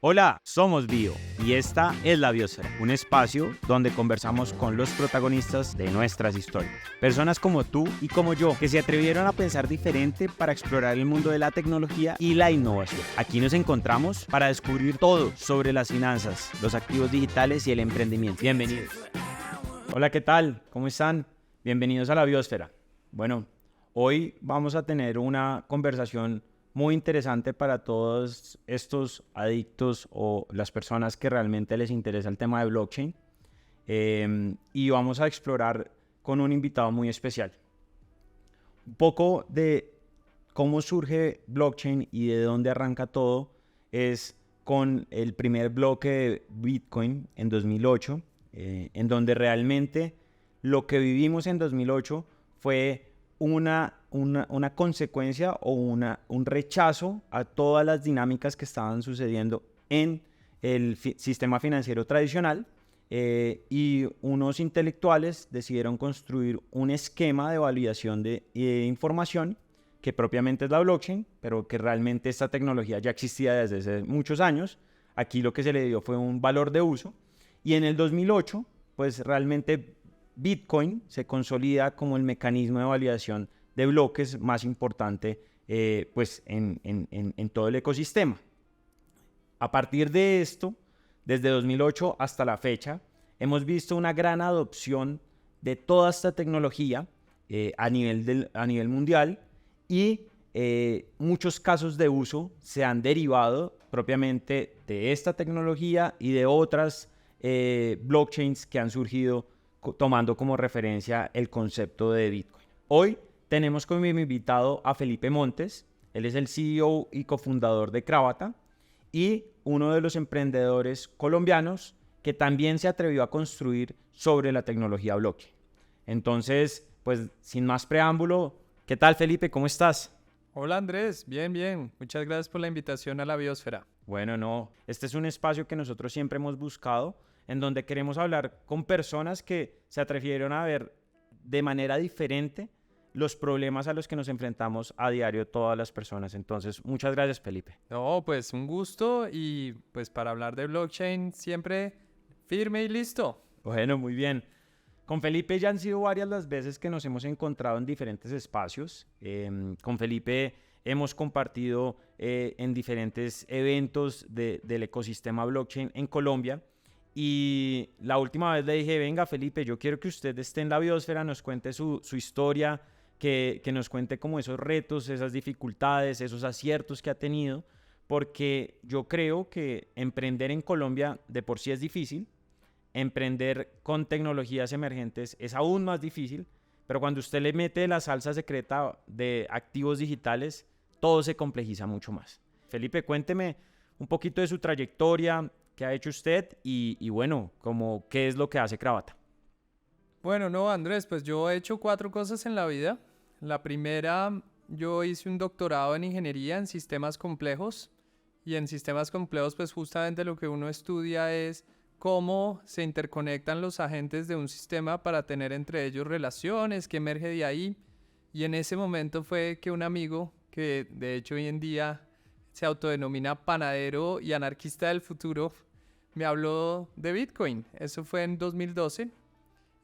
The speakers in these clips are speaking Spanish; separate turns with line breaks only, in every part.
Hola, somos Bio y esta es La Biosfera, un espacio donde conversamos con los protagonistas de nuestras historias. Personas como tú y como yo que se atrevieron a pensar diferente para explorar el mundo de la tecnología y la innovación. Aquí nos encontramos para descubrir todo sobre las finanzas, los activos digitales y el emprendimiento. Bienvenidos. Hola, ¿qué tal? ¿Cómo están? Bienvenidos a La Biosfera. Bueno, hoy vamos a tener una conversación muy interesante para todos estos adictos o las personas que realmente les interesa el tema de blockchain. Y vamos a explorar con un invitado muy especial un poco de cómo surge blockchain y de dónde arranca todo. Es con el primer bloque de Bitcoin en 2008, en donde realmente lo que vivimos en 2008 fue una consecuencia o un rechazo a todas las dinámicas que estaban sucediendo en el sistema financiero tradicional, y unos intelectuales decidieron construir un esquema de validación de información que propiamente es la blockchain, pero que realmente esta tecnología ya existía desde hace muchos años. Aquí lo que se le dio fue un valor de uso, y en el 2008 pues realmente Bitcoin se consolida como el mecanismo de validación de bloques más importante pues en todo el ecosistema. A partir de esto, desde 2008 hasta la fecha, hemos visto una gran adopción de toda esta tecnología a nivel mundial, y muchos casos de uso se han derivado propiamente de esta tecnología y de otras blockchains que han surgido tomando como referencia el concepto de Bitcoin. Hoy tenemos como invitado a Felipe Montes. Él es el CEO y cofundador de Cravata y uno de los emprendedores colombianos que también se atrevió a construir sobre la tecnología blockchain. Entonces, pues sin más preámbulo, ¿qué tal, Felipe? ¿Cómo estás?
Hola Andrés, bien, bien. Muchas gracias por la invitación a la Biosfera.
Bueno, no, este es un espacio que nosotros siempre hemos buscado, en donde queremos hablar con personas que se atrevieron a ver de manera diferente los problemas a los que nos enfrentamos a diario todas las personas. Entonces, muchas gracias, Felipe.
No, pues un gusto y pues para hablar de blockchain siempre firme y listo.
Bueno, muy bien. Con Felipe ya han sido varias las veces que nos hemos encontrado en diferentes espacios. Con Felipe hemos compartido en diferentes eventos del ecosistema blockchain en Colombia. Y la última vez le dije, venga Felipe, yo quiero que usted esté en la Biosfera, nos cuente su historia, que nos cuente como esos retos, esas dificultades, esos aciertos que ha tenido, porque yo creo que emprender en Colombia de por sí es difícil. Emprender con tecnologías emergentes es aún más difícil, pero cuando usted le mete la salsa secreta de activos digitales, todo se complejiza mucho más. Felipe, cuénteme un poquito de su trayectoria, qué ha hecho usted y bueno, como qué es lo que hace Cravata.
Bueno, no Andrés, pues yo he hecho 4 cosas en la vida. La primera, yo hice un doctorado en ingeniería en sistemas complejos y en sistemas complejos pues justamente lo que uno estudia es cómo se interconectan los agentes de un sistema para tener entre ellos relaciones, qué emerge de ahí. Y en ese momento fue que un amigo, que de hecho hoy en día se autodenomina panadero y anarquista del futuro, me habló de Bitcoin. Eso fue en 2012.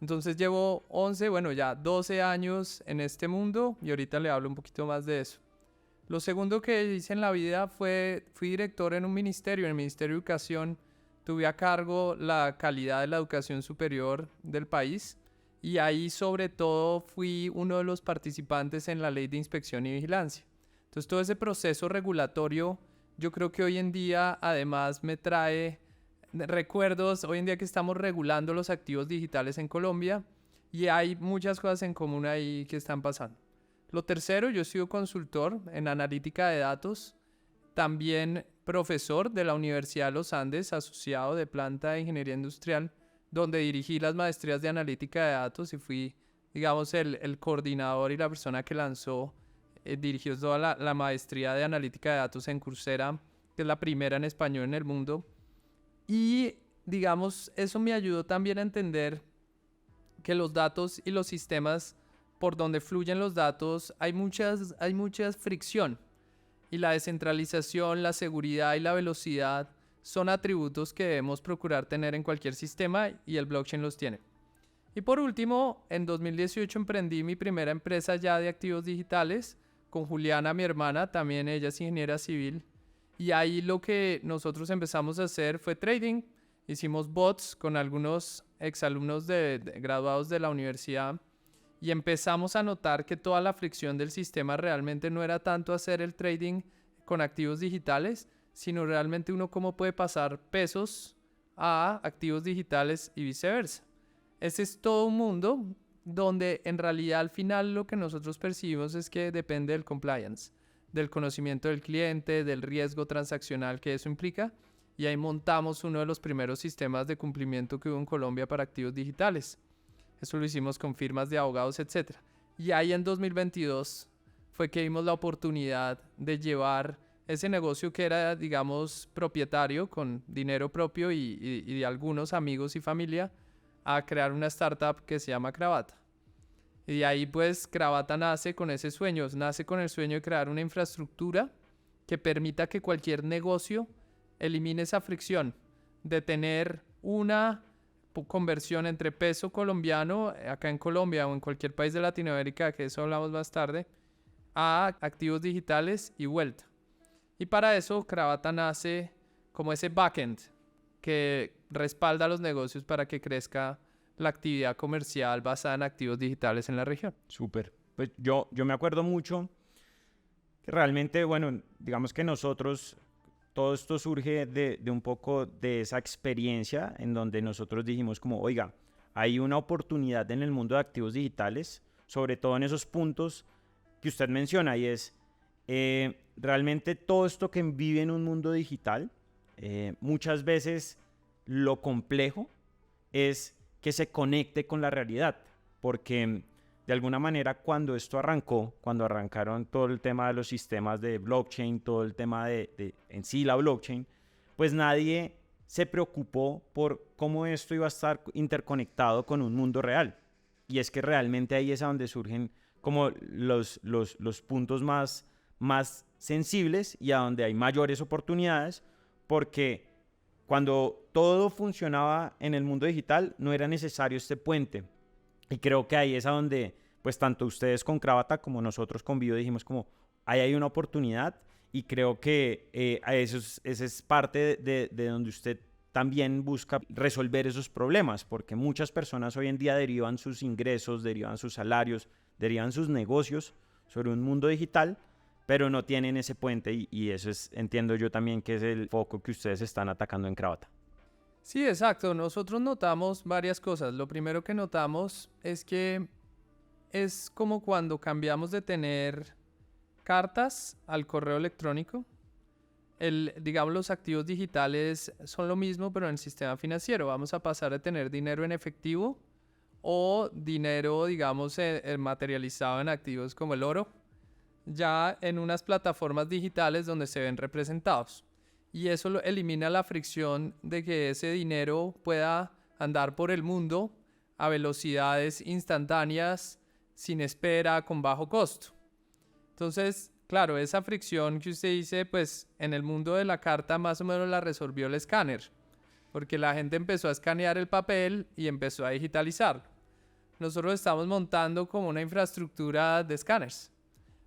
Entonces llevo 11, bueno ya 12 años en este mundo y ahorita le hablo un poquito más de eso. Lo segundo que hice en la vida fui director en un ministerio, en el Ministerio de Educación. Tuve a cargo la calidad de la educación superior del país y ahí sobre todo fui uno de los participantes en la ley de inspección y vigilancia. Entonces todo ese proceso regulatorio yo creo que hoy en día además me trae recuerdos, hoy en día que estamos regulando los activos digitales en Colombia y hay muchas cosas en común ahí que están pasando. Lo tercero, yo he sido consultor en analítica de datos, también profesor de la Universidad de los Andes, asociado de planta de ingeniería industrial, donde dirigí las maestrías de analítica de datos y fui, digamos, el coordinador y la persona que lanzó, dirigió toda la maestría de analítica de datos en Coursera, que es la primera en español en el mundo. Y, digamos, eso me ayudó también a entender que los datos y los sistemas por donde fluyen los datos hay mucha fricción. Y la descentralización, la seguridad y la velocidad son atributos que debemos procurar tener en cualquier sistema y el blockchain los tiene. Y por último, en 2018 emprendí mi primera empresa ya de activos digitales con Juliana, mi hermana, también ella es ingeniera civil. Y ahí lo que nosotros empezamos a hacer fue trading. Hicimos bots con algunos exalumnos graduados de la universidad y empezamos a notar que toda la fricción del sistema realmente no era tanto hacer el trading con activos digitales, sino realmente uno cómo puede pasar pesos a activos digitales y viceversa. Ese es todo un mundo donde en realidad al final lo que nosotros percibimos es que depende del compliance, del conocimiento del cliente, del riesgo transaccional que eso implica, y ahí montamos uno de los primeros sistemas de cumplimiento que hubo en Colombia para activos digitales. Eso lo hicimos con firmas de abogados, etc. Y ahí en 2022 fue que vimos la oportunidad de llevar ese negocio que era, digamos, propietario, con dinero propio y de algunos amigos y familia, a crear una startup que se llama Cravata. Y de ahí pues Cravata nace con ese sueño, nace con el sueño de crear una infraestructura que permita que cualquier negocio elimine esa fricción de tener una conversión entre peso colombiano, acá en Colombia o en cualquier país de Latinoamérica, que eso hablamos más tarde, a activos digitales y vuelta. Y para eso Cravata nace como ese backend que respalda a los negocios para que crezca la actividad comercial basada en activos digitales en la región.
Súper. Pues yo me acuerdo mucho que realmente, bueno, digamos que nosotros, todo esto surge de un poco de esa experiencia en donde nosotros dijimos como, oiga, hay una oportunidad en el mundo de activos digitales, sobre todo en esos puntos que usted menciona, y es realmente todo esto que vive en un mundo digital, muchas veces lo complejo es que se conecte con la realidad, porque de alguna manera cuando esto arrancó, cuando arrancaron todo el tema de los sistemas de blockchain, todo el tema de en sí la blockchain, pues nadie se preocupó por cómo esto iba a estar interconectado con un mundo real. Y es que realmente ahí es a donde surgen como los puntos más sensibles y a donde hay mayores oportunidades, porque cuando todo funcionaba en el mundo digital no era necesario este puente. Y creo que ahí es a donde, pues tanto ustedes con Cravata como nosotros con Vivo dijimos como, ahí hay una oportunidad, y creo que esa es parte de donde usted también busca resolver esos problemas, porque muchas personas hoy en día derivan sus ingresos, derivan sus salarios, derivan sus negocios sobre un mundo digital, pero no tienen ese puente, y eso es, entiendo yo también, que es el foco que ustedes están atacando en Cravata.
Sí, exacto. Nosotros notamos varias cosas. Lo primero que notamos es que es como cuando cambiamos de tener cartas al correo electrónico. Digamos, los activos digitales son lo mismo, pero en el sistema financiero. Vamos a pasar de tener dinero en efectivo o dinero, digamos, materializado en activos como el oro, ya en unas plataformas digitales donde se ven representados. Y eso elimina la fricción de que ese dinero pueda andar por el mundo a velocidades instantáneas, sin espera, con bajo costo. Entonces, claro, esa fricción que usted dice, pues en el mundo de la carta más o menos la resolvió el escáner, porque la gente empezó a escanear el papel y empezó a digitalizarlo. Nosotros estamos montando como una infraestructura de escáneres.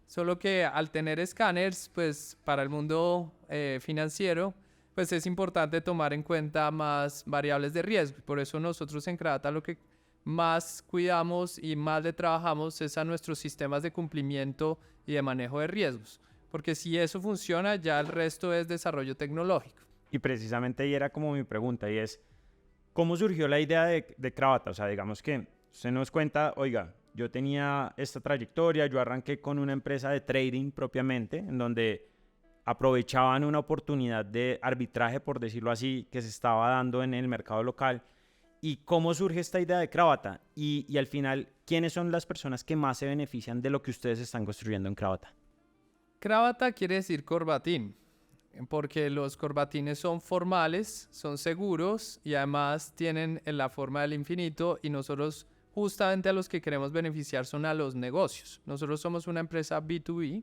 Solo que al tener escáneres, pues para el mundo financiero, pues es importante tomar en cuenta más variables de riesgo. Por eso nosotros en Cravata lo que más cuidamos y más le trabajamos es a nuestros sistemas de cumplimiento y de manejo de riesgos. Porque si eso funciona, ya el resto es desarrollo tecnológico.
Y precisamente ahí era como mi pregunta, y es, ¿cómo surgió la idea de Cravata? O sea, digamos que usted nos cuenta, oiga, yo tenía esta trayectoria, yo arranqué con una empresa de trading propiamente, en donde aprovechaban una oportunidad de arbitraje, por decirlo así, que se estaba dando en el mercado local. ¿Y cómo surge esta idea de Cravata? Y al final, ¿quiénes son las personas que más se benefician de lo que ustedes están construyendo en Cravata?
Cravata quiere decir corbatín, porque los corbatines son formales, son seguros y además tienen la forma del infinito, y nosotros justamente a los que queremos beneficiar son a los negocios. Nosotros somos una empresa B2B,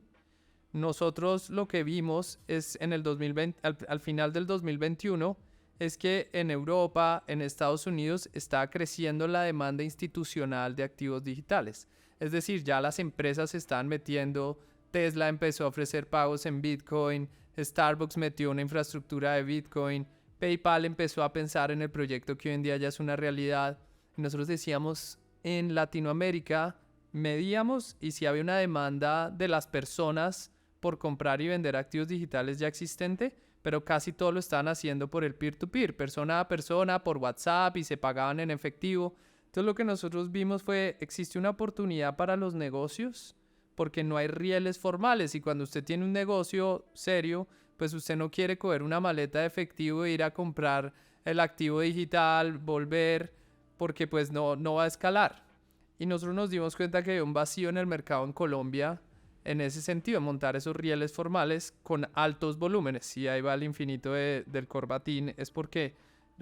Nosotros lo que vimos es en el 2020, al final del 2021, es que en Europa, en Estados Unidos, está creciendo la demanda institucional de activos digitales. Es decir, ya las empresas se están metiendo, Tesla empezó a ofrecer pagos en Bitcoin, Starbucks metió una infraestructura de Bitcoin, PayPal empezó a pensar en el proyecto que hoy en día ya es una realidad. Y nosotros decíamos, en Latinoamérica, medíamos y si había una demanda de las personas por comprar y vender activos digitales ya existente, pero casi todo lo estaban haciendo por el peer-to-peer, persona a persona, por WhatsApp y se pagaban en efectivo. Entonces lo que nosotros vimos fue, existe una oportunidad para los negocios porque no hay rieles formales y cuando usted tiene un negocio serio, pues usted no quiere coger una maleta de efectivo e ir a comprar el activo digital, volver, porque pues no va a escalar. Y nosotros nos dimos cuenta que había un vacío en el mercado en Colombia en ese sentido, montar esos rieles formales con altos volúmenes. Y ahí va el infinito del corbatín, es porque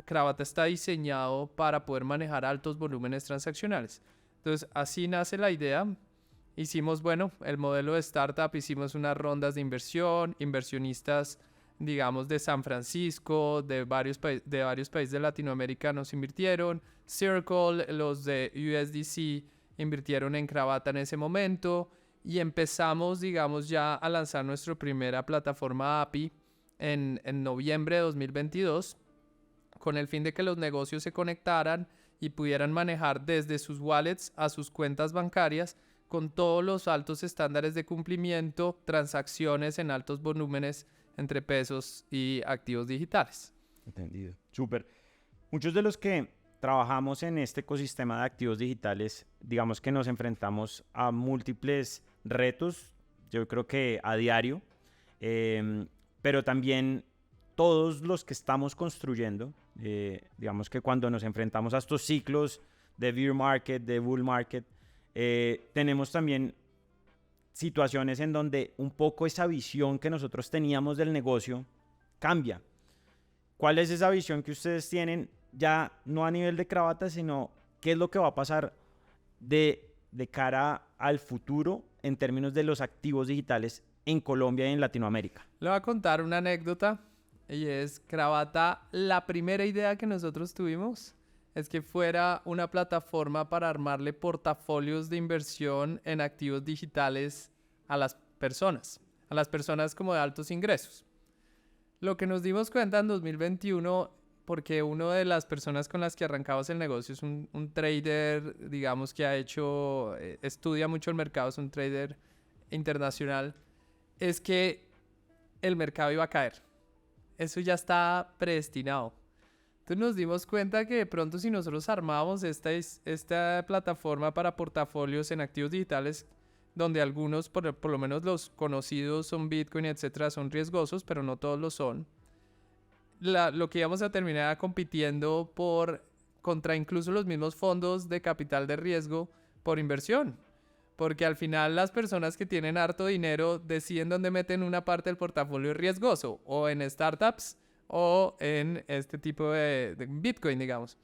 Cravata está diseñado para poder manejar altos volúmenes transaccionales. Entonces, así nace la idea. Hicimos, bueno, el modelo de startup, hicimos unas rondas de inversión, inversionistas, digamos, de San Francisco, de varios países de Latinoamérica nos invirtieron. Circle, los de USDC, invirtieron en Cravata en ese momento. Y empezamos, digamos, ya a lanzar nuestra primera plataforma API en noviembre de 2022 con el fin de que los negocios se conectaran y pudieran manejar desde sus wallets a sus cuentas bancarias con todos los altos estándares de cumplimiento, transacciones en altos volúmenes entre pesos y activos digitales.
Entendido. Súper. Muchos de los que trabajamos en este ecosistema de activos digitales, digamos que nos enfrentamos a múltiples retos, yo creo que a diario, pero también todos los que estamos construyendo, digamos que cuando nos enfrentamos a estos ciclos de bear market, de bull market, tenemos también situaciones en donde un poco esa visión que nosotros teníamos del negocio cambia. ¿Cuál es esa visión que ustedes tienen ya no a nivel de Cravata, sino qué es lo que va a pasar de cara al futuro en términos de los activos digitales en Colombia y en Latinoamérica?
Le voy a contar una anécdota y es Cravata, la primera idea que nosotros tuvimos es que fuera una plataforma para armarle portafolios de inversión en activos digitales a las personas como de altos ingresos. Lo que nos dimos cuenta en 2021, porque una de las personas con las que arrancamos el negocio es un trader, digamos que estudia mucho el mercado, es un trader internacional, es que el mercado iba a caer. Eso ya está predestinado. Entonces nos dimos cuenta que de pronto si nosotros armábamos esta plataforma para portafolios en activos digitales, donde algunos, por lo menos los conocidos son Bitcoin, etcétera, son riesgosos, pero no todos lo son, lo que íbamos a terminar compitiendo contra incluso los mismos fondos de capital de riesgo por inversión. Porque al final las personas que tienen harto dinero deciden dónde meten una parte del portafolio riesgoso, o en startups o en este tipo de Bitcoin, digamos.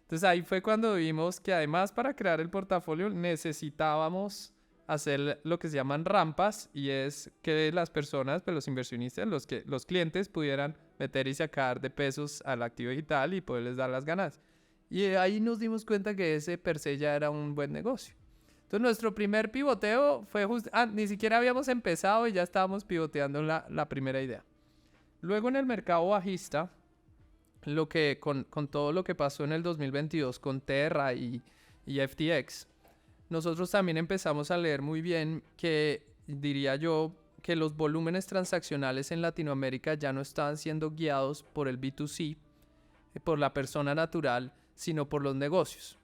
Entonces ahí fue cuando vimos que además para crear el portafolio necesitábamos hacer lo que se llaman rampas, y es que las personas, pues los inversionistas, los clientes pudieran meter y sacar de pesos al activo digital y poderles dar las ganancias. Y ahí nos dimos cuenta que ese per se ya era un buen negocio. Entonces nuestro primer pivoteo fue ni siquiera habíamos empezado y ya estábamos pivoteando la primera idea. Luego en el mercado bajista, con todo lo que pasó en el 2022 con Terra y FTX, nosotros también empezamos a leer muy bien que, diría yo, que los volúmenes transaccionales en Latinoamérica ya no estaban siendo guiados por el B2C, por la persona natural, sino por los negocios.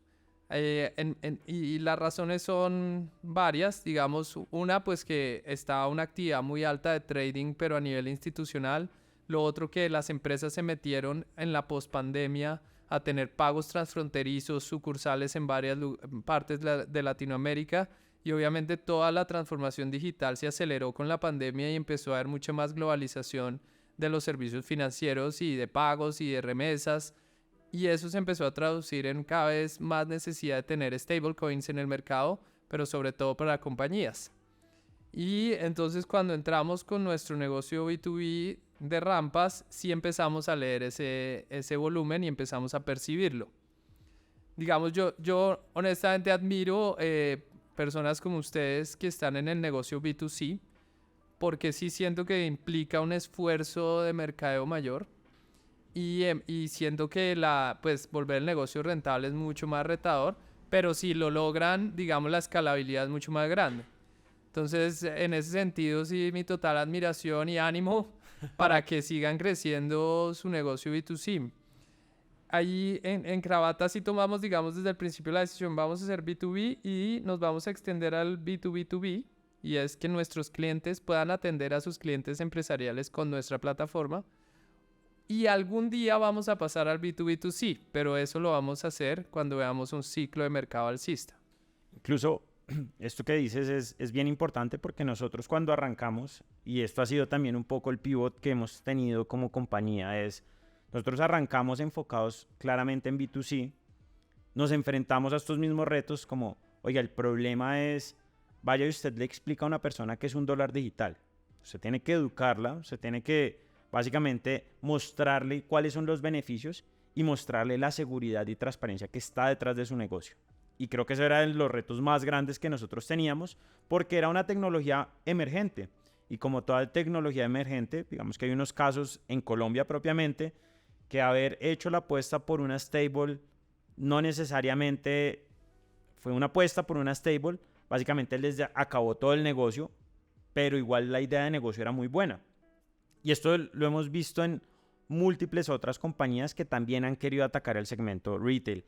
Y las razones son varias, digamos, una pues que está una actividad muy alta de trading pero a nivel institucional, lo otro que las empresas se metieron en la pospandemia a tener pagos transfronterizos, sucursales en varias partes de Latinoamérica, y obviamente toda la transformación digital se aceleró con la pandemia y empezó a haber mucha más globalización de los servicios financieros y de pagos y de remesas. Y eso se empezó a traducir en cada vez más necesidad de tener stablecoins en el mercado, pero sobre todo para compañías. Y entonces cuando entramos con nuestro negocio B2B de rampas, sí empezamos a leer ese volumen y empezamos a percibirlo. Digamos, yo honestamente admiro personas como ustedes que están en el negocio B2C, porque sí siento que implica un esfuerzo de mercadeo mayor y siento que pues, volver el negocio rentable es mucho más retador, pero si lo logran, digamos, la escalabilidad es mucho más grande. Entonces, en ese sentido, sí, mi total admiración y ánimo para que sigan creciendo su negocio B2C. Ahí en Cravata sí tomamos, digamos, desde el principio la decisión, vamos a hacer B2B y nos vamos a extender al B2B2B, y es que nuestros clientes puedan atender a sus clientes empresariales con nuestra plataforma. Y algún día vamos a pasar al B2B2C, pero eso lo vamos a hacer cuando veamos un ciclo de mercado alcista.
Incluso esto que dices es bien importante porque nosotros cuando arrancamos, y esto ha sido también un poco el pivot que hemos tenido como compañía, nosotros arrancamos enfocados claramente en B2C, nos enfrentamos a estos mismos retos como, oiga, el problema es, vaya y usted le explica a una persona que es un dólar digital. Usted tiene que educarla, usted tiene que básicamente mostrarle cuáles son los beneficios y mostrarle la seguridad y transparencia que está detrás de su negocio. Y creo que esos eran los retos más grandes que nosotros teníamos porque era una tecnología emergente. Y como toda tecnología emergente, digamos que hay unos casos en Colombia propiamente que haber hecho la apuesta por una stable no necesariamente fue una apuesta por una stable, básicamente les acabó todo el negocio, pero igual la idea de negocio era muy buena. Y esto lo hemos visto en múltiples otras compañías que también han querido atacar el segmento retail.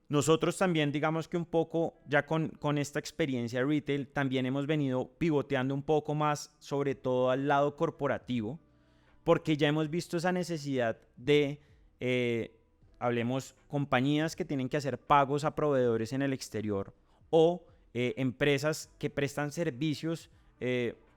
Nosotros también, digamos que un poco, ya con esta experiencia de retail, también hemos venido pivoteando un poco más, sobre todo al lado corporativo, porque ya hemos visto esa necesidad de, hablemos, compañías que tienen que hacer pagos a proveedores en el exterior o empresas que prestan servicios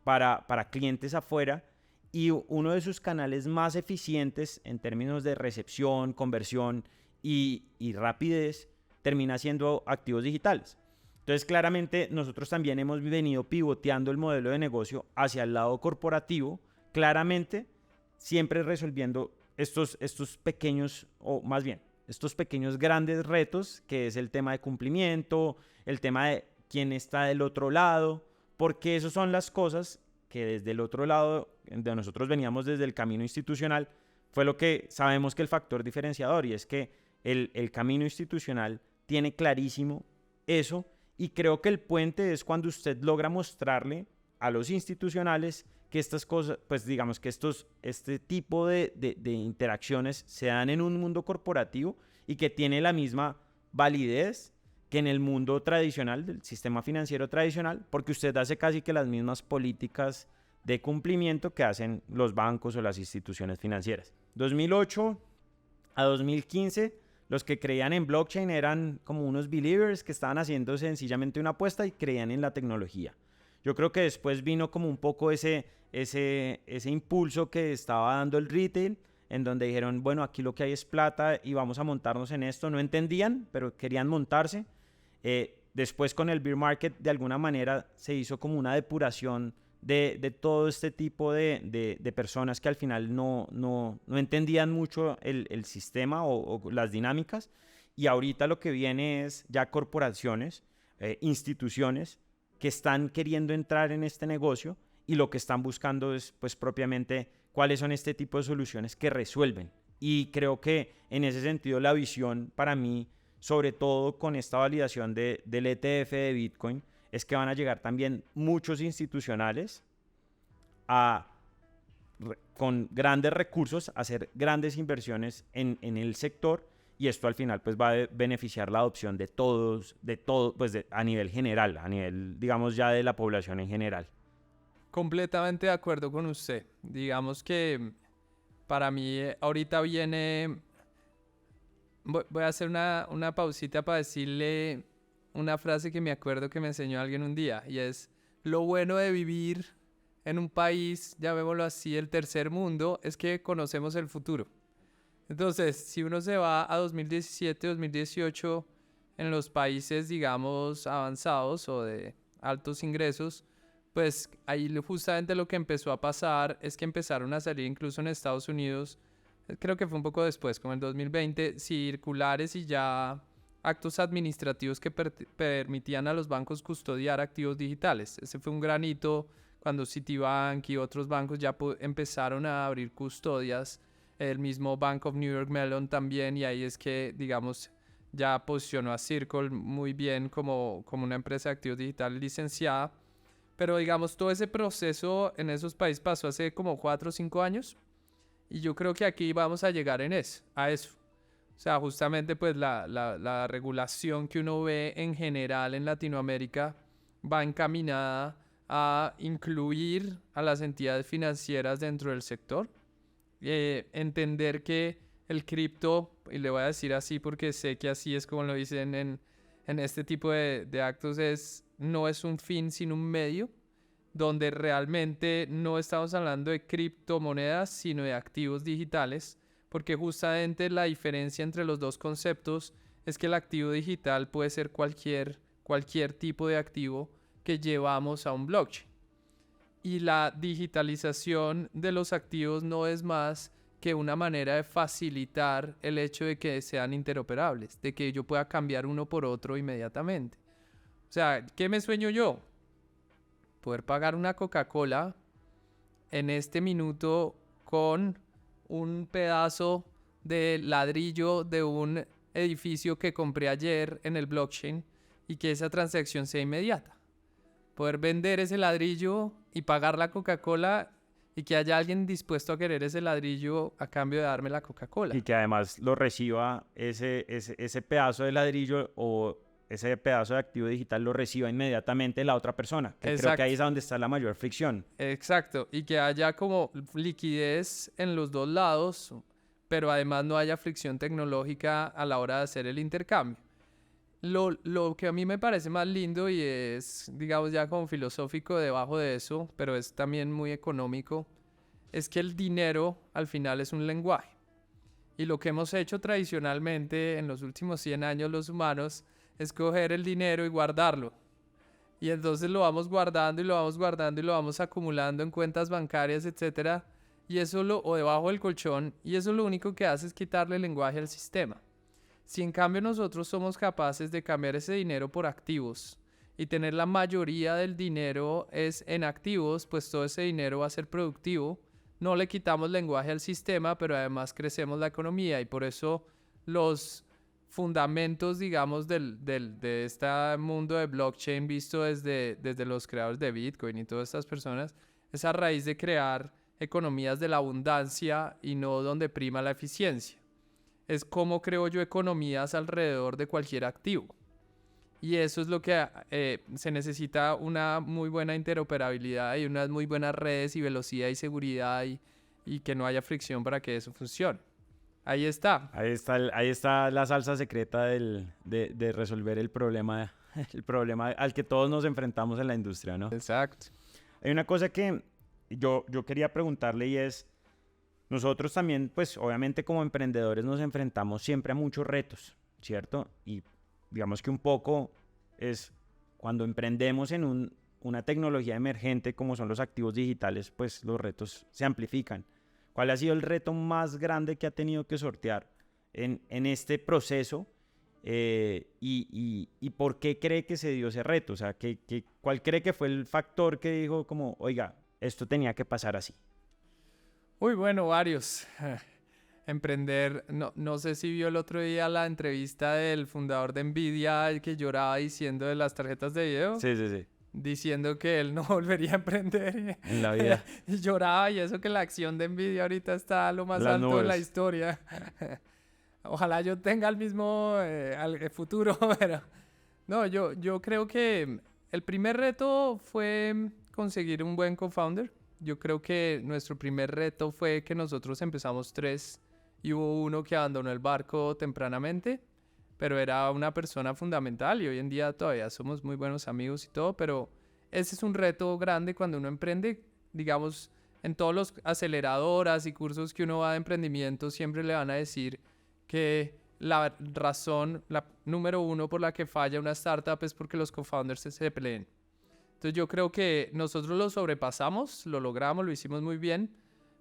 para clientes afuera, y uno de sus canales más eficientes en términos de recepción, conversión y rapidez termina siendo activos digitales. Entonces, claramente, nosotros también hemos venido pivoteando el modelo de negocio hacia el lado corporativo, claramente, siempre resolviendo estos pequeños, o más bien, estos pequeños grandes retos, que es el tema de cumplimiento, el tema de quién está del otro lado, porque esas son las cosas que desde el otro lado, de nosotros veníamos desde el camino institucional, fue lo que sabemos que el factor diferenciador, y es que el camino institucional tiene clarísimo eso, y creo que el puente es cuando usted logra mostrarle a los institucionales que estas cosas, pues digamos que este tipo de interacciones se dan en un mundo corporativo y que tiene la misma validez que en el mundo tradicional, del sistema financiero tradicional, porque usted hace casi que las mismas políticas de cumplimiento que hacen los bancos o las instituciones financieras. 2008 a 2015, los que creían en blockchain eran como unos believers que estaban haciendo sencillamente una apuesta y creían en la tecnología. Yo creo que después vino como un poco ese impulso que estaba dando el retail, en donde dijeron, bueno, aquí lo que hay es plata y vamos a montarnos en esto. No entendían, pero querían montarse. Después con el bear market, de alguna manera, se hizo como una depuración de todo este tipo de personas que al final no entendían mucho el sistema o las dinámicas. Y ahorita lo que viene es ya corporaciones, instituciones que están queriendo entrar en este negocio y lo que están buscando es pues propiamente cuáles son este tipo de soluciones que resuelven. Y creo que en ese sentido la visión para mí, sobre todo con esta validación del ETF de Bitcoin, es que van a llegar también muchos institucionales con grandes recursos a hacer grandes inversiones en el sector, y esto al final pues va a beneficiar la adopción de todos, pues a nivel general, a nivel digamos ya de la población en general.
Completamente de acuerdo con usted. Digamos que para mí ahorita viene... Voy a hacer una pausita para decirle una frase que me acuerdo que me enseñó alguien un día, y es: lo bueno de vivir en un país, llamémoslo así, el tercer mundo, es que conocemos el futuro. Entonces, si uno se va a 2017, 2018, en los países, digamos, avanzados o de altos ingresos, pues ahí justamente lo que empezó a pasar es que empezaron a salir incluso en Estados Unidos, creo que fue un poco después, como en 2020, circulares y ya actos administrativos que permitían a los bancos custodiar activos digitales. Ese fue un gran hito cuando Citibank y otros bancos ya empezaron a abrir custodias, el mismo Bank of New York Mellon también, y ahí es que, digamos, ya posicionó a Circle muy bien como una empresa de activos digitales licenciada. Pero digamos, todo ese proceso en esos países pasó hace como 4 o 5 años, y yo creo que aquí vamos a llegar a eso. O sea, justamente pues la regulación que uno ve en general en Latinoamérica va encaminada a incluir a las entidades financieras dentro del sector. Entender que el cripto, y le voy a decir así porque sé que así es como lo dicen en este tipo de actos, no es un fin sino un medio, donde realmente no estamos hablando de criptomonedas sino de activos digitales, porque justamente la diferencia entre los dos conceptos es que el activo digital puede ser cualquier tipo de activo que llevamos a un blockchain. Y la digitalización de los activos no es más que una manera de facilitar el hecho de que sean interoperables, de que yo pueda cambiar uno por otro inmediatamente. O sea, ¿qué me sueño yo? Poder pagar una Coca-Cola en este minuto con un pedazo de ladrillo de un edificio que compré ayer en el blockchain y que esa transacción sea inmediata. Poder vender ese ladrillo y pagar la Coca-Cola y que haya alguien dispuesto a querer ese ladrillo a cambio de darme la Coca-Cola.
Y que además lo reciba ese pedazo de ladrillo o ese pedazo de activo digital lo reciba inmediatamente la otra persona. Que creo que ahí es donde está la mayor fricción.
Exacto. Y que haya como liquidez en los dos lados, pero además no haya fricción tecnológica a la hora de hacer el intercambio. Lo que a mí me parece más lindo y es, digamos, ya como filosófico debajo de eso, pero es también muy económico, es que el dinero al final es un lenguaje. Y lo que hemos hecho tradicionalmente en los últimos 100 años los humanos es coger el dinero y guardarlo. Y entonces lo vamos guardando y lo vamos guardando y lo vamos acumulando en cuentas bancarias, etcétera, y eso o debajo del colchón, y eso lo único que hace es quitarle el lenguaje al sistema. Si en cambio nosotros somos capaces de cambiar ese dinero por activos y tener la mayoría del dinero es en activos, pues todo ese dinero va a ser productivo. No le quitamos lenguaje al sistema, pero además crecemos la economía, y por eso los fundamentos, digamos, de este mundo de blockchain visto desde los creadores de Bitcoin y todas estas personas, es a raíz de crear economías de la abundancia y no donde prima la eficiencia. Es cómo creo yo economías alrededor de cualquier activo. Y eso es lo que se necesita, una muy buena interoperabilidad y unas muy buenas redes y velocidad y seguridad y que no haya fricción para que eso funcione. Ahí está.
Ahí está la salsa secreta de resolver el problema al que todos nos enfrentamos en la industria, ¿no?
Exacto.
Hay una cosa que yo quería preguntarle y es, nosotros también, pues obviamente como emprendedores nos enfrentamos siempre a muchos retos, ¿cierto? Y digamos que un poco es cuando emprendemos en una tecnología emergente como son los activos digitales, pues los retos se amplifican. ¿Cuál ha sido el reto más grande que ha tenido que sortear en este proceso? Y ¿por qué cree que se dio ese reto? O sea, ¿cuál cree que fue el factor que dijo como, oiga, esto tenía que pasar así?
Uy, bueno, varios. Emprender, no sé si vio el otro día la entrevista del fundador de Nvidia que lloraba diciendo de las tarjetas de video.
Sí.
Diciendo que él no volvería a emprender
en la vida.
Y lloraba, y eso que la acción de Nvidia ahorita está a lo más alto de la historia. Ojalá yo tenga el mismo futuro, pero no, yo creo que el primer reto fue conseguir un buen co-founder. Yo creo que nuestro primer reto fue que nosotros empezamos 3 y hubo uno que abandonó el barco tempranamente, pero era una persona fundamental y hoy en día todavía somos muy buenos amigos y todo, pero ese es un reto grande cuando uno emprende. Digamos, en todos los aceleradoras y cursos que uno va de emprendimiento siempre le van a decir que la razón, la número 1 por la que falla una startup es porque los co-founders se peleen. Entonces yo creo que nosotros lo sobrepasamos, lo logramos, lo hicimos muy bien,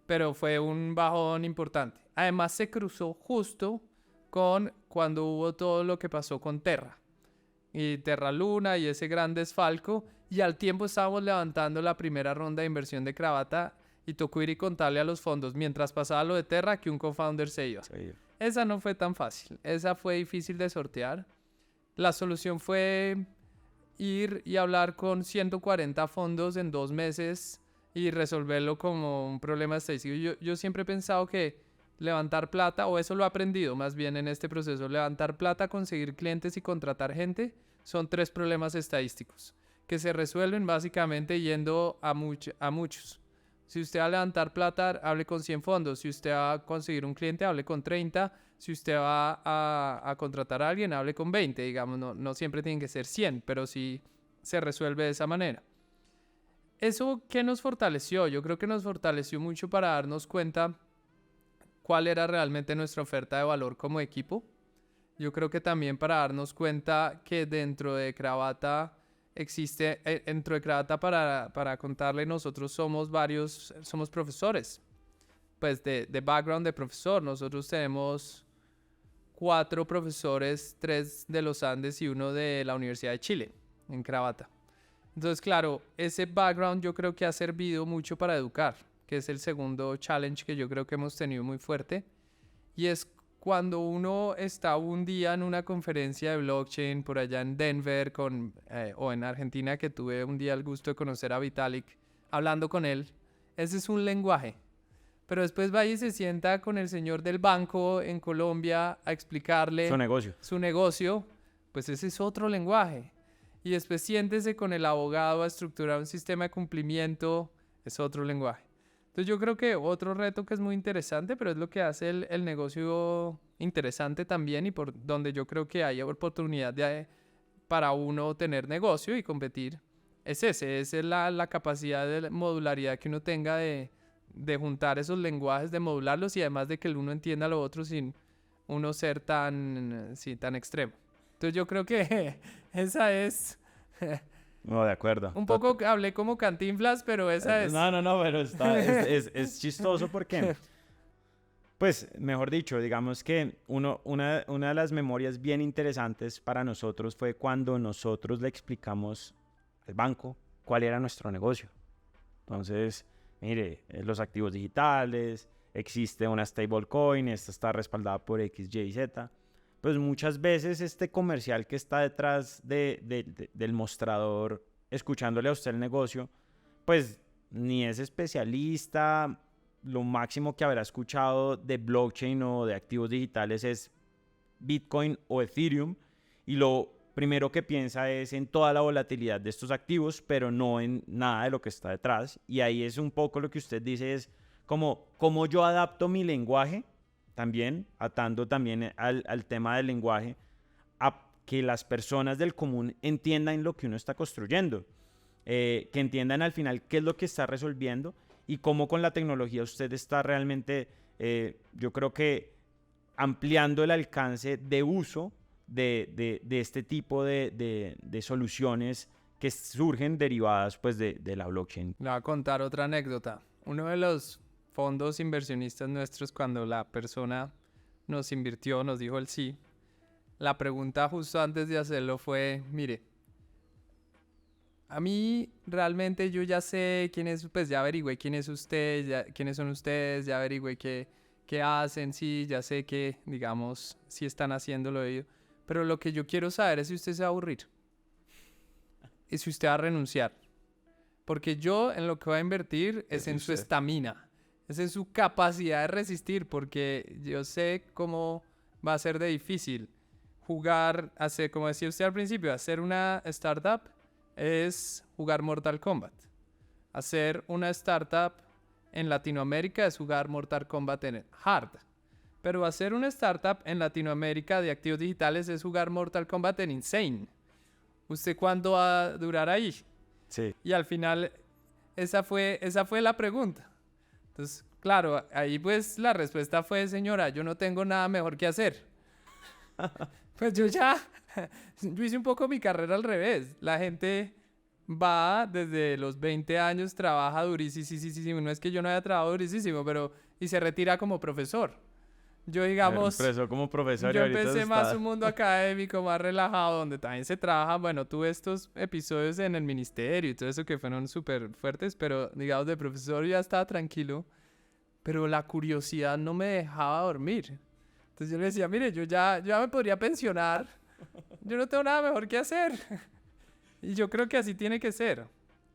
pero fue un bajón importante. Además se cruzó justo con cuando hubo todo lo que pasó con Terra y Terra Luna y ese gran desfalco, y al tiempo estábamos levantando la primera ronda de inversión de Cravata y tocó ir y contarle a los fondos mientras pasaba lo de Terra que un co-founder se iba.
Sí.
Esa no fue tan fácil, esa fue difícil de sortear. La solución fue ir y hablar con 140 fondos en 2 meses y resolverlo como un problema estadístico. Yo siempre he pensado que levantar plata, o eso lo he aprendido más bien en este proceso, levantar plata, conseguir clientes y contratar gente, son 3 problemas estadísticos que se resuelven básicamente yendo a muchos. Si usted va a levantar plata, hable con 100 fondos. Si usted va a conseguir un cliente, hable con 30. Si usted va a contratar a alguien, hable con 20. Digamos, no siempre tienen que ser 100, pero sí se resuelve de esa manera. ¿Eso qué nos fortaleció? Yo creo que nos fortaleció mucho para darnos cuenta cuál era realmente nuestra oferta de valor como equipo. Yo creo que también para darnos cuenta que dentro de Cravata existe, dentro de Cravata para contarle, nosotros somos profesores, pues de background de profesor. Nosotros tenemos 4 profesores, 3 de los Andes y 1 de la Universidad de Chile, en Cravata. Entonces, claro, ese background yo creo que ha servido mucho para educar, que es el segundo challenge que yo creo que hemos tenido muy fuerte. Y es cuando uno está un día en una conferencia de blockchain por allá en Denver o en Argentina, que tuve un día el gusto de conocer a Vitalik, hablando con él, ese es un lenguaje. Pero después va y se sienta con el señor del banco en Colombia a explicarle su negocio, pues ese es otro lenguaje. Y después siéntese con el abogado a estructurar un sistema de cumplimiento, es otro lenguaje. Entonces yo creo que otro reto que es muy interesante, pero es lo que hace el negocio interesante también, y por donde yo creo que hay oportunidad para uno tener negocio y competir, esa es la capacidad de modularidad que uno tenga de juntar esos lenguajes, de modularlos, y además de que el uno entienda lo otro sin uno ser tan extremo. Entonces yo creo que esa es...
No, de acuerdo.
Un poco hablé como Cantinflas, pero esa es...
No, pero es chistoso porque, pues, mejor dicho, digamos que una de las memorias bien interesantes para nosotros fue cuando nosotros le explicamos al banco cuál era nuestro negocio. Entonces, mire, los activos digitales, existe una stablecoin, esta está respaldada por X, Y, Z. Pues muchas veces este comercial que está detrás del mostrador, escuchándole a usted el negocio, pues ni es especialista. Lo máximo que habrá escuchado de blockchain o de activos digitales es Bitcoin o Ethereum, y lo primero que piensa es en toda la volatilidad de estos activos, pero no en nada de lo que está detrás. Y ahí es un poco lo que usted dice, es cómo yo adapto mi lenguaje, también atando también al tema del lenguaje, a que las personas del común entiendan lo que uno está construyendo, que entiendan al final qué es lo que está resolviendo y cómo con la tecnología usted está realmente, yo creo que ampliando el alcance de uso de este tipo de soluciones que surgen derivadas pues de la blockchain.
Le voy a contar otra anécdota. Uno de los fondos inversionistas nuestros, cuando la persona nos invirtió, nos dijo el sí, la pregunta justo antes de hacerlo fue, mire, a mí realmente yo ya sé quién es, pues ya averigüé quién es usted, quiénes son ustedes, ya averigüé qué hacen, sí, ya sé que, digamos, si están haciéndolo ellos, pero lo que yo quiero saber es si usted se va a aburrir y si usted va a renunciar, porque yo en lo que voy a invertir es en su estamina. Esa es su capacidad de resistir, porque yo sé cómo va a ser de difícil hacer, como decía usted al principio, hacer una startup es jugar Mortal Kombat. Hacer una startup en Latinoamérica es jugar Mortal Kombat en hard. Pero hacer una startup en Latinoamérica de activos digitales es jugar Mortal Kombat en insane. ¿Usted cuándo va a durar ahí?
Sí.
Y al final, esa fue la pregunta. Entonces, claro, ahí pues la respuesta fue, señora, yo no tengo nada mejor que hacer. Pues yo hice un poco mi carrera al revés. La gente va desde los 20 años, trabaja durísimo. No es que yo no haya trabajado durísimo, pero y se retira como profesor. Yo, digamos,
Empezó como profesor y
yo
ahorita
empecé más
está...
un mundo académico, más relajado, donde también se trabaja. Bueno, tuve estos episodios en el ministerio y todo eso que fueron súper fuertes, pero digamos, de profesor ya estaba tranquilo. Pero la curiosidad no me dejaba dormir. Entonces yo le decía, mire, yo ya me podría pensionar. Yo no tengo nada mejor que hacer. Y yo creo que así tiene que ser.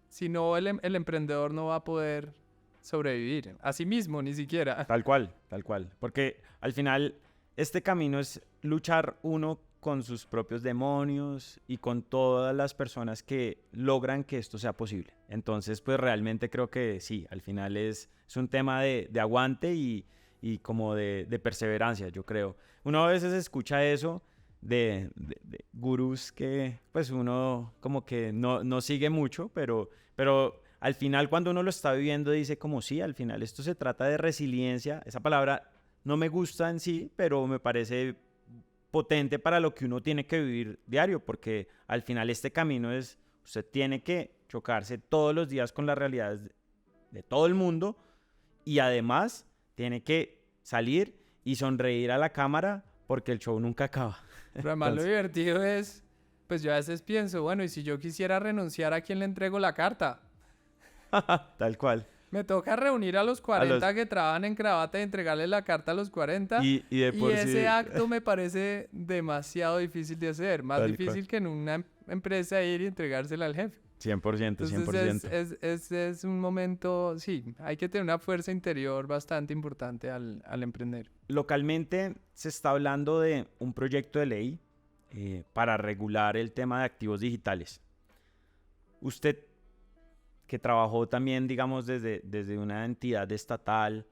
Si no, el emprendedor no va a poder sobrevivir. A sí mismo, ni siquiera.
Tal cual, tal cual. Porque al final este camino es luchar uno con sus propios demonios y con todas las personas que logran que esto sea posible. Entonces, pues realmente creo que sí, al final es un tema de aguante y como de perseverancia, yo creo. Uno a veces escucha eso de gurús que pues uno como que no sigue mucho, pero al final cuando uno lo está viviendo dice como sí, al final esto se trata de resiliencia. Esa palabra no me gusta en sí, pero me parece potente para lo que uno tiene que vivir diario, porque al final este camino es, usted tiene que chocarse todos los días con las realidades de todo el mundo y además tiene que salir y sonreír a la cámara porque el show nunca acaba.
Pero además lo divertido es, pues yo a veces pienso, bueno, y si yo quisiera renunciar, ¿a quién le entrego la carta?
Tal cual.
Me toca reunir a los 40 que trabajan en Cravata y entregarles la carta a los 40.
Y de por
ese
sí,
acto me parece demasiado difícil de hacer. Más
tal
difícil
cual.
que en una empresa ir y entregársela al jefe.
100%,
Entonces
100%.
es un momento, sí, hay que tener una fuerza interior bastante importante al emprender.
Localmente se está hablando de un proyecto de ley para regular el tema de activos digitales. Usted que trabajó también, digamos, desde una entidad estatal,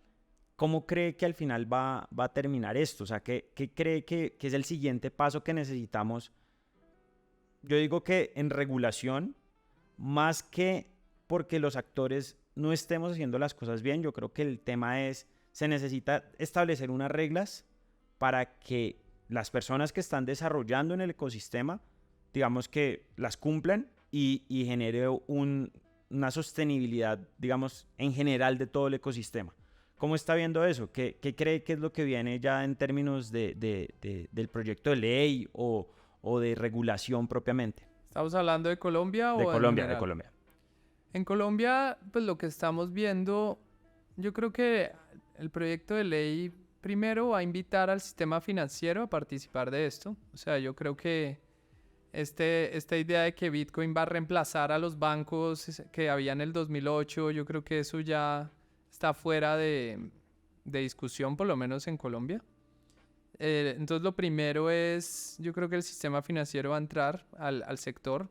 ¿cómo cree que al final va a terminar esto? O sea, ¿qué cree que es el siguiente paso que necesitamos? Yo digo que en regulación, más que porque los actores no estemos haciendo las cosas bien, yo creo que el tema es, se necesita establecer unas reglas para que las personas que están desarrollando en el ecosistema, digamos que las cumplan y genere una sostenibilidad, digamos, en general de todo el ecosistema. ¿Cómo está viendo eso? ¿Qué cree que es lo que viene ya en términos del proyecto de ley o de regulación propiamente?
¿Estamos hablando de Colombia o en
De
general?
Colombia.
En Colombia, pues lo que estamos viendo, yo creo que el proyecto de ley primero va a invitar al sistema financiero a participar de esto. O sea, yo creo que esta idea de que Bitcoin va a reemplazar a los bancos que había en el 2008, yo creo que eso ya está fuera de discusión, por lo menos en Colombia. Entonces lo primero es, yo creo que el sistema financiero va a entrar al sector.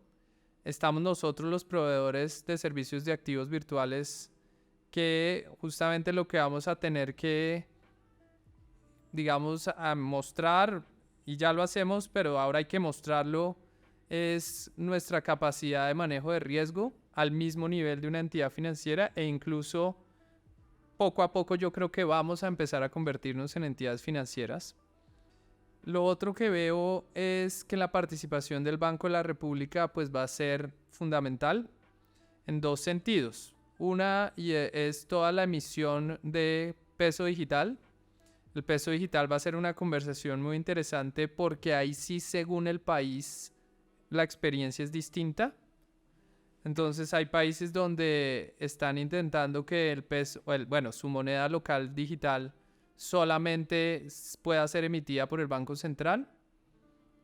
Estamos nosotros los proveedores de servicios de activos virtuales que justamente lo que vamos a tener que, digamos, a mostrar, y ya lo hacemos, pero ahora hay que mostrarlo, es nuestra capacidad de manejo de riesgo al mismo nivel de una entidad financiera e incluso poco a poco yo creo que vamos a empezar a convertirnos en entidades financieras. Lo otro que veo es que la participación del Banco de la República pues va a ser fundamental en dos sentidos. Una es toda la emisión de peso digital. El peso digital va a ser una conversación muy interesante porque ahí sí, según el país, la experiencia es distinta. Entonces hay países donde están intentando que el peso, su moneda local digital solamente pueda ser emitida por el Banco Central,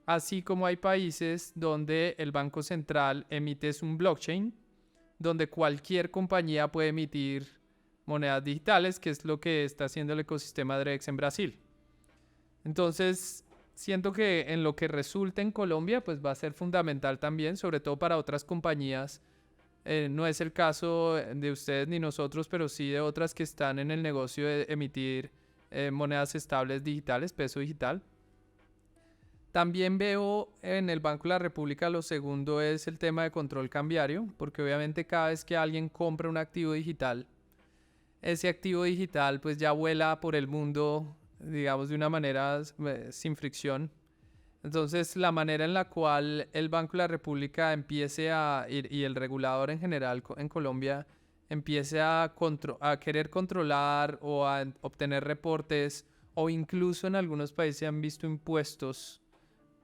así como hay países donde el Banco Central emite un blockchain, donde cualquier compañía puede emitir monedas digitales, que es lo que está haciendo el ecosistema Drex en Brasil. Entonces, siento que en lo que resulte en Colombia, pues va a ser fundamental también, sobre todo para otras compañías. No es el caso de ustedes ni nosotros, pero sí de otras que están en el negocio de emitir monedas estables digitales, peso digital. También veo en el Banco de la República lo segundo es el tema de control cambiario, porque obviamente cada vez que alguien compra un activo digital, ese activo digital pues ya vuela por el mundo, digamos de una manera sin fricción. Entonces, la manera en la cual el Banco de la República y el regulador en general en Colombia empiece a querer controlar o a obtener reportes, o incluso en algunos países se han visto impuestos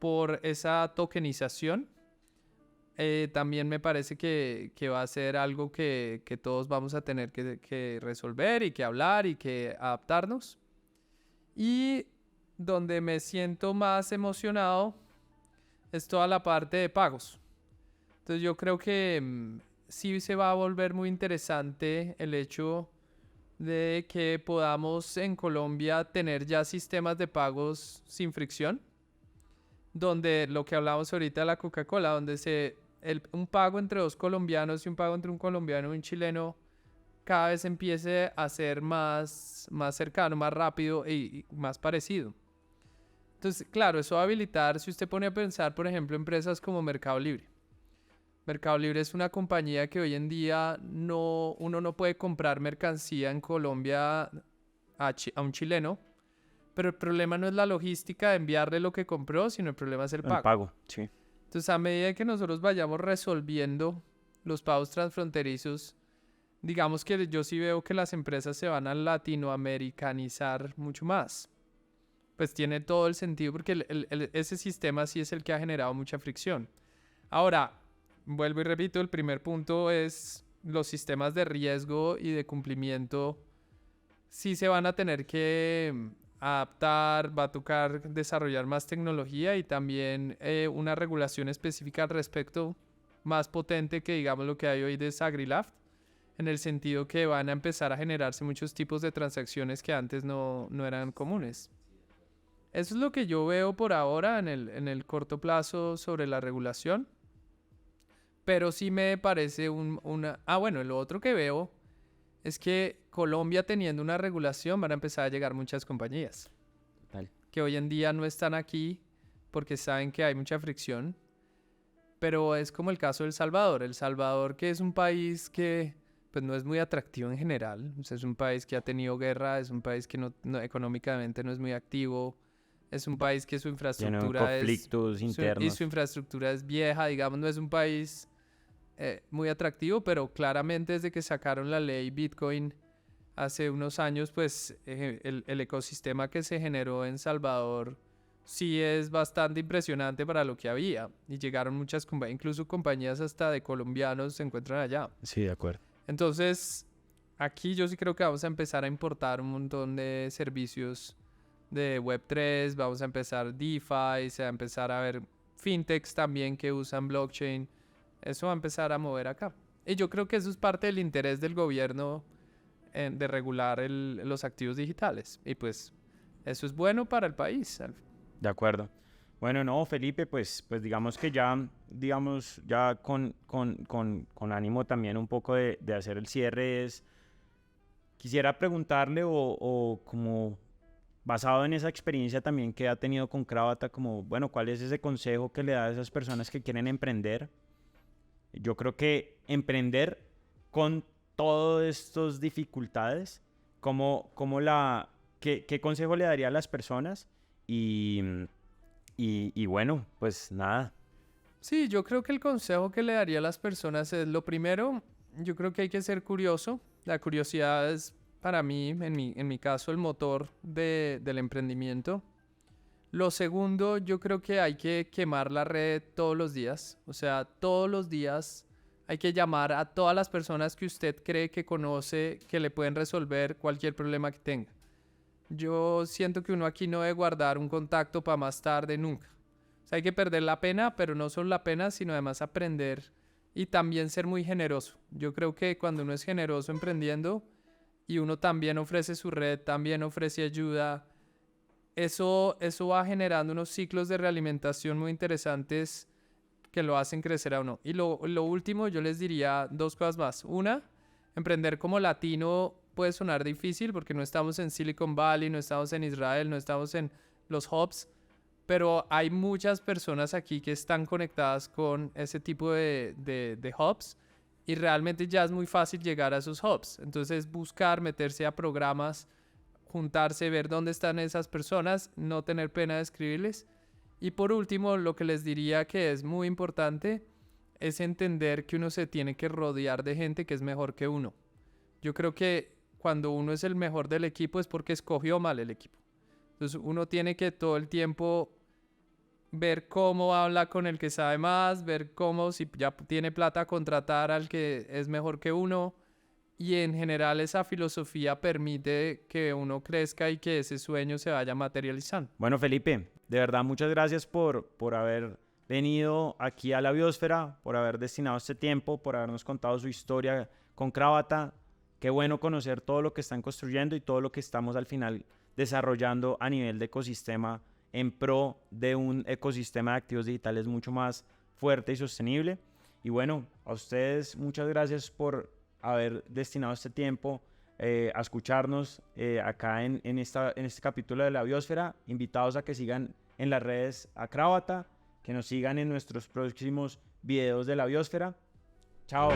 por esa tokenización, también me parece que va a ser algo que todos vamos a tener que resolver y que hablar y que adaptarnos. Y donde me siento más emocionado es toda la parte de pagos. Entonces yo creo que sí se va a volver muy interesante el hecho de que podamos en Colombia tener ya sistemas de pagos sin fricción, donde lo que hablamos ahorita de la Coca-Cola, donde un pago entre dos colombianos y un pago entre un colombiano y un chileno cada vez empiece a ser más cercano, más rápido y más parecido. Entonces, claro, eso va a habilitar, si usted pone a pensar, por ejemplo, empresas como Mercado Libre. Mercado Libre es una compañía que hoy en día uno no puede comprar mercancía en Colombia a un chileno, pero el problema no es la logística de enviarle lo que compró, sino el problema es el pago.
El pago, sí.
Entonces, a medida que nosotros vayamos resolviendo los pagos transfronterizos, digamos que yo sí veo que las empresas se van a latinoamericanizar mucho más. Pues tiene todo el sentido porque ese sistema sí es el que ha generado mucha fricción. Ahora, vuelvo y repito, el primer punto es los sistemas de riesgo y de cumplimiento sí se van a tener que adaptar, va a tocar desarrollar más tecnología y también una regulación específica al respecto más potente que digamos lo que hay hoy de SagriLaft, en el sentido que van a empezar a generarse muchos tipos de transacciones que antes no eran comunes. Eso es lo que yo veo por ahora en el corto plazo sobre la regulación. Pero sí me parece bueno, lo otro que veo es que Colombia teniendo una regulación van a empezar a llegar muchas compañías.
Total.
Que hoy en día no están aquí porque saben que hay mucha fricción. Pero es como el caso de El Salvador. El Salvador, que es un país que pues no es muy atractivo en general. O sea, es un país que ha tenido guerra, es un país que económicamente no es muy activo. Es un país que su infraestructura
conflictos internos.
Su infraestructura es vieja, digamos, no es un país muy atractivo, pero claramente desde que sacaron la ley Bitcoin hace unos años, pues el ecosistema que se generó en Salvador sí es bastante impresionante para lo que había. Y llegaron muchas compañías, incluso compañías hasta de colombianos se encuentran allá.
Sí, de acuerdo.
Entonces, aquí yo sí creo que vamos a empezar a importar un montón de servicios de Web3, vamos a empezar DeFi, se va a empezar a ver fintechs también que usan blockchain. Eso va a empezar a mover acá. Y yo creo que eso es parte del interés del gobierno de regular los activos digitales. Y pues eso es bueno para el país.
De acuerdo. Bueno, no, Felipe, pues digamos que ya con ánimo también un poco de hacer el cierre quisiera preguntarle o como basado en esa experiencia también que ha tenido con Cravata, como, bueno, ¿cuál es ese consejo que le da a esas personas que quieren emprender? Yo creo que emprender con todas estas dificultades, ¿qué consejo le daría a las personas? Y bueno, pues nada.
Sí, yo creo que el consejo que le daría a las personas es, lo primero, yo creo que hay que ser curioso. La curiosidad es, para mí, en mi caso, el motor del emprendimiento. Lo segundo, yo creo que hay que quemar la red todos los días. O sea, todos los días hay que llamar a todas las personas que usted cree que conoce que le pueden resolver cualquier problema que tenga. Yo siento que uno aquí no debe guardar un contacto para más tarde nunca. O sea, hay que perder la pena, pero no solo la pena, sino además aprender y también ser muy generoso. Yo creo que cuando uno es generoso emprendiendo y uno también ofrece su red, también ofrece ayuda, eso va generando unos ciclos de realimentación muy interesantes que lo hacen crecer a uno. Y lo último, yo les diría dos cosas más. Una, emprender como latino puede sonar difícil porque no estamos en Silicon Valley, no estamos en Israel, no estamos en los hubs, pero hay muchas personas aquí que están conectadas con ese tipo de hubs y realmente ya es muy fácil llegar a esos hubs. Entonces buscar, meterse a programas, juntarse, ver dónde están esas personas, no tener pena de escribirles Y por último, lo que les diría que es muy importante es entender que uno se tiene que rodear de gente que es mejor que uno. Yo creo que cuando uno es el mejor del equipo es porque escogió mal el equipo. Entonces uno tiene que todo el tiempo ver cómo habla con el que sabe más, ver cómo, si ya tiene plata, contratar al que es mejor que uno. Y en general esa filosofía permite que uno crezca y que ese sueño se vaya materializando.
Bueno, Felipe, de verdad muchas gracias por haber venido aquí a la Biosfera, por haber destinado este tiempo, por habernos contado su historia con Cravata. Qué bueno conocer todo lo que están construyendo y todo lo que estamos al final desarrollando a nivel de ecosistema en pro de un ecosistema de activos digitales mucho más fuerte y sostenible. Y bueno, a ustedes muchas gracias por haber destinado este tiempo a escucharnos acá en este capítulo de la Biosfera. Invitados a que sigan en las redes a Cravata, que nos sigan en nuestros próximos videos de la Biosfera. Chao.